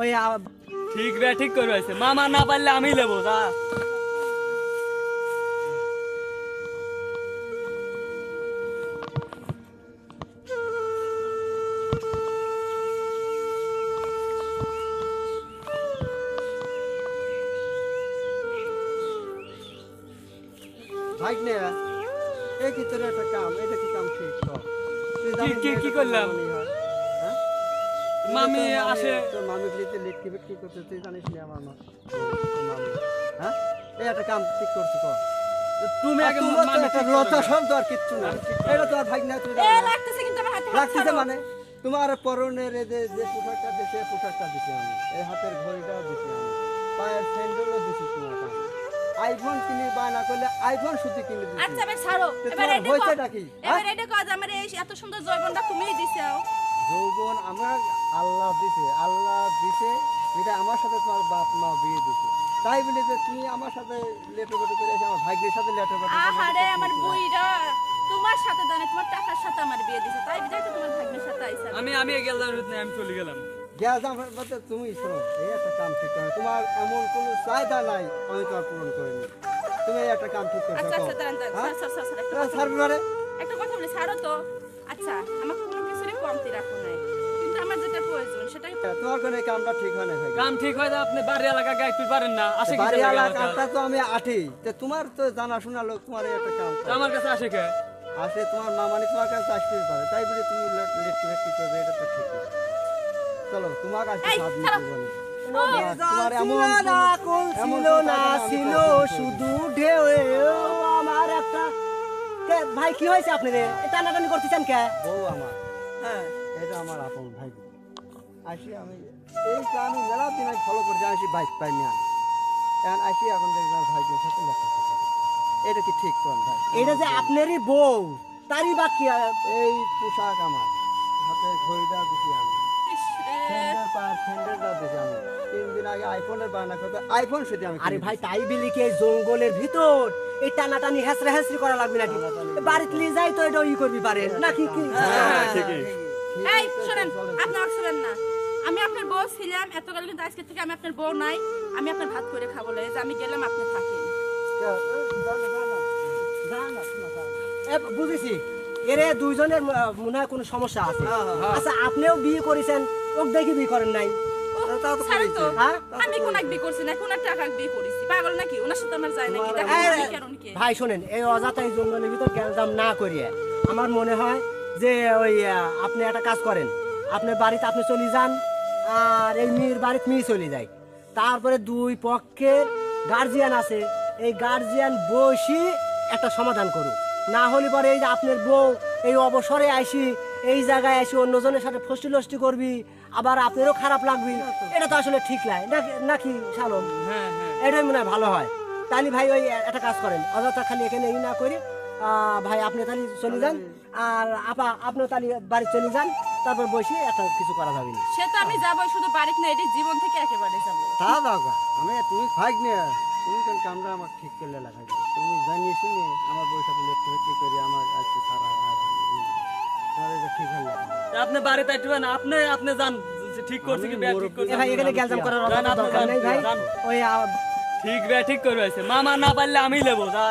ওই ঠিক রে ঠিক করে আছে মামা না পারলে আমি নেবো যা ভাগ্নে এই কি তোর একটা কাম, এটা কি কাম ঠিক কর? তুই জানিস কি না কি এটা তোর করলাম? মামনি হয়, হ্যাঁ? মামি তুই তো তোর আসে তোর মামি লিখতে লিখতে বিক্রি করতে, তুই জানিস না আমার মা তোর মামি, হ্যাঁ? এই একটা কাম ঠিক করছি কর। তুমি আর আগে তোমার তো মামি একটা ঠিক লজ্জা করো। শব্দ আর কিচ্ছু না। এটা তো আর ভাগ্নে তুই এ জানিস না। লাগতেছে কিন্তু আমার হাতে হাত রাখছিস ছাড়ো। মানে তোমার পরনের এই যে পোশাকটা দিছে, পোশাকটা দিছি আমি, এই হাতের ঘড়িটাও দিছি আমি, পায়ের স্যান্ডেলও দিছি তোমার কাছে। আইফোন কিনে বায়না করলে আইফোন শুধু কিনে দিছি। আচ্ছা এবার ছাড়ো। তো এবার তোমার এটা হয়েছেটা কি, হ্যাঁ? এবার এটা কাজ আমার এই এত সুন্দর জয়বনটা তুমিই দিছো। যৌবন আমার আল্লাহ দিছে, আল্লাহ দিছে, এটা আমার সাথে তোমার বাপ মা বিয়ে দিছে, তাই বলে যে তুমি আমার সাথে লেটোবেটো করে এসে আমার ভাগ্যের সাথে লেটোবেটো করে আহারে আমার বুইরা তোমার সাথে জানে তোমার টাকার সাথে আমার বিয়ে দিছে তাই বিদায় তো তোমার ভাগ্যের সাথে আইছা। আমি গেলাম আমি চলে গেলাম গ্যাস আমার মধ্যে তুমি শোনো, এই একটা কাম ঠিক করো, তোমার এমন কোনো চাহিদা নাই আমি তোমার পূরণ করিনি, তুমি এই একটা কাম ঠিক করছো। আচ্ছা আচ্ছা দাঁড়ান হ্যাঁ? দাঁড়ান স্যার স্যার তোমার ছাড়বে মানে একটা কথা বলি ছাড়ো তো। আচ্ছা আমার কোনো কিছুরই কমতি রাখো নাই কিন্তু আমার যেটা প্রয়োজন সেটাই তোমার কোনো এই কামটা ঠিক হয় না ভাই। কাম ঠিক হয় না আপনি বাড়ি এলাকা গাইতে পারেন না আসে কি বাড়িওয়ালা কামটা তো আমি আঠি, তো তোমার তো জানাশোনা লোক, তোমার এই একটা কাম করো। আমার কাছে আসে কে আসে তোমার মামানি তোমার কাছে আসতেই পারে, তাই বলে তুমি লেট করবে, এটা তো ঠিক না। চলো তোমার কাছে এই, সাধ ছাড়ো। নিতে ও, তোমার এমন এমন ছিল না ছিল শুধু ঢেউ আমার একটা ভাই কি হয়েছে আপনার টানাটানি করতেছেন কে? বউ আমার, হ্যাঁ এটা আমার আপন ভাই। আসি আমি এই আমি মেলা দিন আমি ফলো করছি, আসি বাইক পাই না, কারণ আসি এখন দেখবার ভাইয়ের সাথে লেখা কথা। এটা কি ঠিক করেন ভাই? এটা যে আপনারই বউ তারই বাকি এই পোশাক আমার, হাতে ঘড়িটা দিছি আমি, ইস রে। স্যান্ডেল পায়ের স্যান্ডেলটা দিছি আমি, 3 দিন আগে আইফোনের বায়না করতে আইফোন শুধু আমি আরে কিনে ভাই দিছি। তাই বিলি কি এই জঙ্গলের ভিতর এই টানাটানি হেসরা হেসরি করা লাগবে নাকি? বাড়িতে নিয়ে যাই তো এটা ই করবি পারেন নাকি কি? ঠিকই এই শুনেন আপনি আর শুনেন না আমি আপনার বউ ছিলাম এতকাল কিন্তু আজকে থেকে আমি আপনার বউ নাই আমি আপনার ভাত করে খাবো না এই যে আমি গেলাম আপনি থাকেন। বুঝেছি এরে দুইজনের মনে হয় কোনো সমস্যা আছে। আচ্ছা আপনিও বিয়ে করেছেন ওক দেখি বিয়ে করেন নাই? তাও তো ছাড়েন তো করেছি। হ্যাঁ? আমি কোন এক বিয়ে করছি না কোন এক টাকা বিয়ে করেছি পাগল নাকি ওনার সাথে আমার যায় নাকি দেখেন এই, আমি কেন কে ভাই শোনেন এই অযথা এই জঙ্গলের ভিতর গ্যালজাম না করিয়ে আমার মনে হয় যে ওই আপনি একটা কাজ করেন, আপনার বাড়িতে আপনি চলে যান আর এই মেয়ের বাড়িতে মেয়ে চলে যায়, তারপরে দুই পক্ষের গার্জিয়ান আছে এই গার্জিয়ান বসি একটা সমাধান করুক, না হলে পরে এই যে আপনার বউ এই অবসরে আসি এই জায়গায় আসি অন্যজনের সাথে ফষ্টি লষ্টি করবি আবার আপনারও খারাপ লাগবে, এটা তো আসলে ঠিক নাই নাকি শালম? হ্যাঁ হ্যাঁ এটাই মনে হয় ভালো হয়। তাহলে ভাই ওই একটা কাজ করেন অযথা খালি এখানে ই না করি ভাই আপনি তাহলে চলে যান আর আপা আপনিও তাহলে বাড়ি চলে যান, তারপর বসে একটা কিছু করা যাবে না। সে তো আমি যাবোই শুধু বাড়িতে না এটি জীবন থেকে একেবারে যাবো। তা দাও গা, আমি তুমি ভাগ নিয়ে তুমি কোন কামটা আমার ঠিক করলে লাগাই দিও। তুমি জানিয়ে শুনে আমার বউর সাথে লেখি করি আমার আজকে সারা আর তোমার এটা ঠিক হল না। আপনি বাড়িতে আসবেন আপনি আপনি যান ঠিক করছে কি ঠিক করছে এ ভাই এখানে গ্যালজাম করার যান, আপনি দরকার যান, নেই ভাই। যান। ওই ঠিক রে ঠিক করে আছে মামা না পারলে আমি নেবো যা